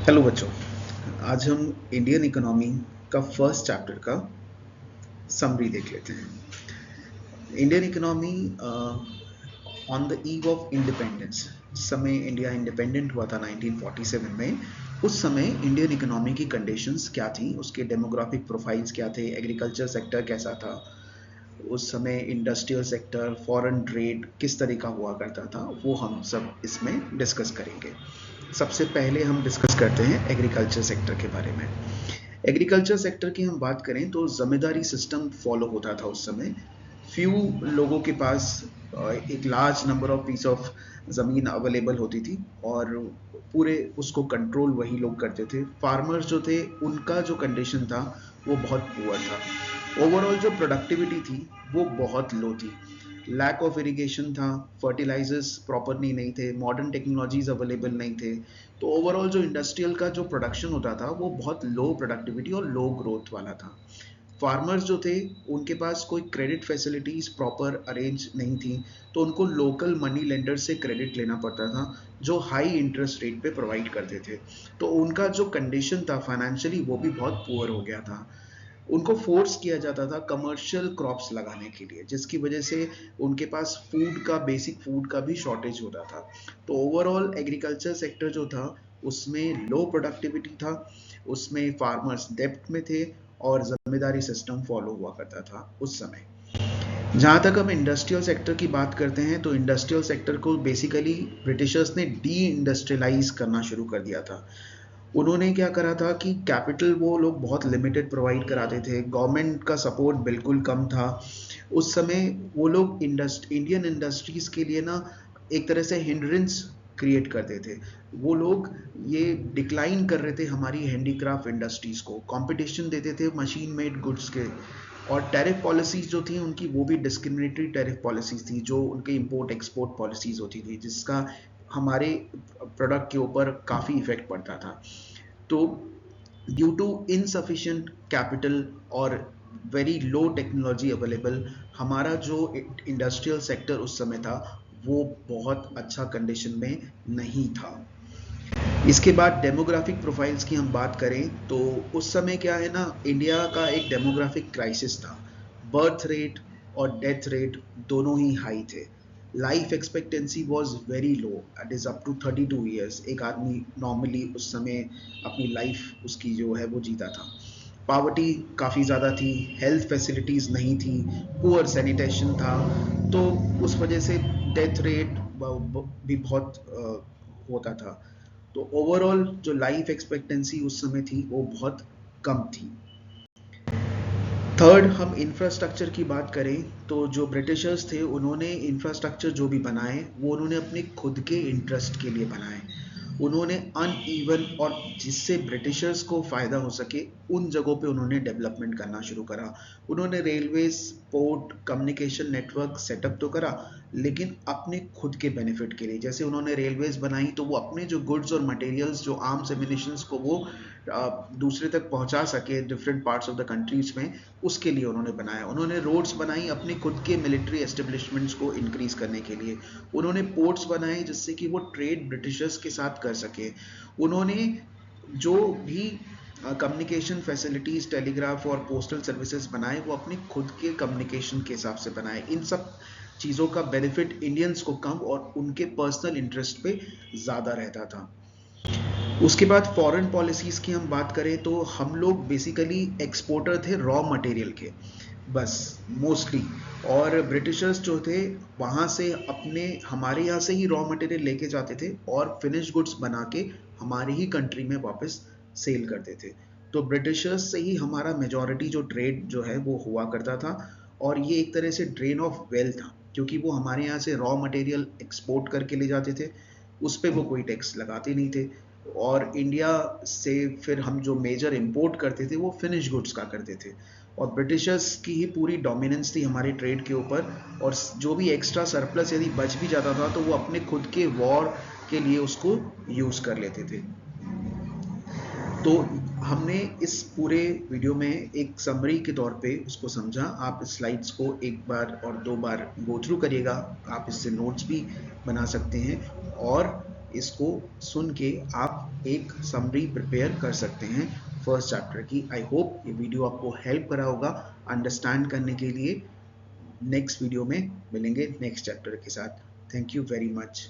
Hello बच्चों। आज हम इंडियन इकोनॉमी का फर्स्ट चैप्टर का समरी देख लेते हैं। Indian economy on the eve of independence, जिस समय इंडिया इंडिपेंडेंट हुआ था 1947 में, उस समय इंडियन इकोनॉमी की कंडीशंस क्या थी, उसके डेमोग्राफिक प्रोफाइल्स क्या थे, एग्रीकल्चर सेक्टर कैसा था, उस समय इंडस्ट्रियल सेक्टर, फॉरेन ट्रेड किस तरह का हुआ करता था, वो हम सब इसमें डिस्कस करेंगे। सबसे पहले हम डिस्कस करते हैं एग्रीकल्चर सेक्टर के बारे में। एग्रीकल्चर सेक्टर की हम बात करें तो जमींदारी सिस्टम फॉलो होता था उस समय। फ्यू लोगों के पास एक large number of peace of ज़मीन अवेलेबल होती थी और पूरे उसको कंट्रोल वही लोग करते थे। फार्मर्स जो थे उनका जो कंडीशन था वो बहुत पुअर था। ओवरऑल जो प्रोडक्टिविटी थी वो बहुत लो थी। लैक ऑफ इरिगेशन था, फर्टिलाइजर्स प्रॉपरली नहीं थे, मॉडर्न टेक्नोलॉजीज अवेलेबल नहीं थे। तो ओवरऑल जो इंडस्ट्रियल का जो प्रोडक्शन होता था वो बहुत लो प्रोडक्टिविटी और लो ग्रोथ वाला था। फार्मर्स जो थे उनके पास कोई क्रेडिट फैसिलिटीज प्रॉपर अरेंज नहीं थी, तो उनको लोकल मनी लेंडर से क्रेडिट लेना पड़ता था जो हाई इंटरेस्ट रेट पे प्रोवाइड करते थे। तो उनका जो कंडीशन था फाइनेंशियली वो भी बहुत पुअर हो गया था। उनको फोर्स किया जाता था कमर्शियल क्रॉप्स लगाने के लिए, जिसकी वजह से उनके पास फूड का, बेसिक फूड का भी शॉर्टेज होता था। तो ओवरऑल एग्रीकल्चर सेक्टर जो था उसमें लो प्रोडक्टिविटी था, उसमें फार्मर्स डेब्ट में थे और जमींदारी सिस्टम फॉलो हुआ करता था उस समय। जहाँ तक हम इंडस्ट्रियल सेक्टर की बात करते हैं तो इंडस्ट्रियल सेक्टर को बेसिकली ब्रिटिशर्स ने डी इंडस्ट्रियलाइज करना शुरू कर दिया था। उन्होंने क्या करा था कि कैपिटल वो लोग बहुत लिमिटेड प्रोवाइड कराते थे, गवर्नमेंट का सपोर्ट बिल्कुल कम था। उस समय वो लोग इंडियन इंडस्ट्रीज के लिए ना एक तरह से हिंड्रेंस क्रिएट करते थे। वो लोग ये डिक्लाइन कर रहे थे हमारी हैंडीक्राफ्ट इंडस्ट्रीज को, कंपटीशन देते थे मशीन मेड गुड्स के। और टैरिफ पॉलिसीज जो थी उनकी वो भी डिस्क्रिमिनेटरी टैरिफ पॉलिसीज थी, जो उनके इंपोर्ट एक्सपोर्ट पॉलिसीज होती थी, जिसका हमारे प्रोडक्ट के ऊपर काफ़ी इफेक्ट पड़ता था। तो ड्यू टू इनसफिशिएंट कैपिटल और वेरी लो टेक्नोलॉजी अवेलेबल, हमारा जो इंडस्ट्रियल सेक्टर उस समय था वो बहुत अच्छा कंडीशन में नहीं था। इसके बाद डेमोग्राफिक प्रोफाइल्स की हम बात करें तो उस समय क्या है ना, इंडिया का एक डेमोग्राफिक क्राइसिस था। बर्थ रेट और डेथ रेट दोनों ही हाई थे। Life expectancy was very low, it is up to 32 years. एक आदमी नॉर्मली उस समय अपनी लाइफ उसकी जो है वो जीता था। पावर्टी काफ़ी ज़्यादा थी, हेल्थ फैसिलिटीज़ नहीं थी, पुअर सैनिटेशन था। तो उस वजह से डेथ रेट भी बहुत होता था। तो ओवरऑल जो लाइफ एक्सपेक्टेंसी उस समय थी वो बहुत कम थी। थर्ड, हम इंफ्रास्ट्रक्चर की बात करें तो जो ब्रिटिशर्स थे उन्होंने इंफ्रास्ट्रक्चर जो भी बनाए वो उन्होंने अपने खुद के इंटरेस्ट के लिए बनाए। उन्होंने अनइवन और जिससे ब्रिटिशर्स को फ़ायदा हो सके उन जगहों पे उन्होंने डेवलपमेंट करना शुरू करा। उन्होंने railways, port, communication network setup तो करा, लेकिन अपने खुद के बेनिफिट के लिए। जैसे उन्होंने रेलवेज बनाई तो वो अपने जो गुड्स और मटेरियल्स, जो आर्म्स एमिनिशंस को वो दूसरे तक पहुंचा सके different parts of the countries में, उसके लिए उन्होंने बनाया। उन्होंने रोड्स बनाई अपने खुद के मिलिट्री एस्टेब्लिशमेंट्स को इंक्रीज करने के लिए। उन्होंने पोर्ट्स बनाए जिससे कि वो ट्रेड ब्रिटिशर्स के साथ कर सके। उन्होंने जो भी कम्युनिकेशन फैसिलिटीज़, टेलीग्राफ और पोस्टल सर्विसेज बनाए वो अपने खुद के कम्युनिकेशन के हिसाब से बनाए। इन सब चीज़ों का बेनिफिट इंडियंस को कम और उनके पर्सनल इंटरेस्ट पे ज़्यादा रहता था। उसके बाद फॉरेन पॉलिसीज़ की हम बात करें तो हम लोग बेसिकली एक्सपोर्टर थे रॉ मटेरियल के, बस मोस्टली। और ब्रिटिशर्स जो थे वहाँ से अपने, हमारे यहाँ से ही रॉ मटेरियल लेके जाते थे और फिनिश गुड्स बना के हमारी ही कंट्री में वापस सेल करते थे। तो ब्रिटिशर्स से ही हमारा मेजॉरिटी जो ट्रेड जो है वो हुआ करता था। और ये एक तरह से ड्रेन ऑफ वेल्थ था, क्योंकि वो हमारे यहाँ से रॉ मटेरियल एक्सपोर्ट करके ले जाते थे, उस पर वो कोई टैक्स लगाते नहीं थे। और इंडिया से फिर हम जो मेजर इंपोर्ट करते थे वो फिनिश गुड्स का करते थे। और ब्रिटिशर्स की ही पूरी डोमिनेंस थी हमारे ट्रेड के ऊपर। और जो भी एक्स्ट्रा सरप्लस यदि बच भी जाता था तो वो अपने खुद के वॉर के लिए उसको यूज़ कर लेते थे। तो हमने इस पूरे वीडियो में एक समरी के तौर पे उसको समझा। आप इस स्लाइड्स को एक बार और दो बार गो थ्रू करिएगा, आप इससे नोट्स भी बना सकते हैं। और इसको सुन के आप एक समरी प्रिपेयर कर सकते हैं फर्स्ट चैप्टर की। आई होप ये वीडियो आपको हेल्प करा होगा अंडरस्टैंड करने के लिए। नेक्स्ट वीडियो में मिलेंगे नेक्स्ट चैप्टर के साथ। Thank you very much.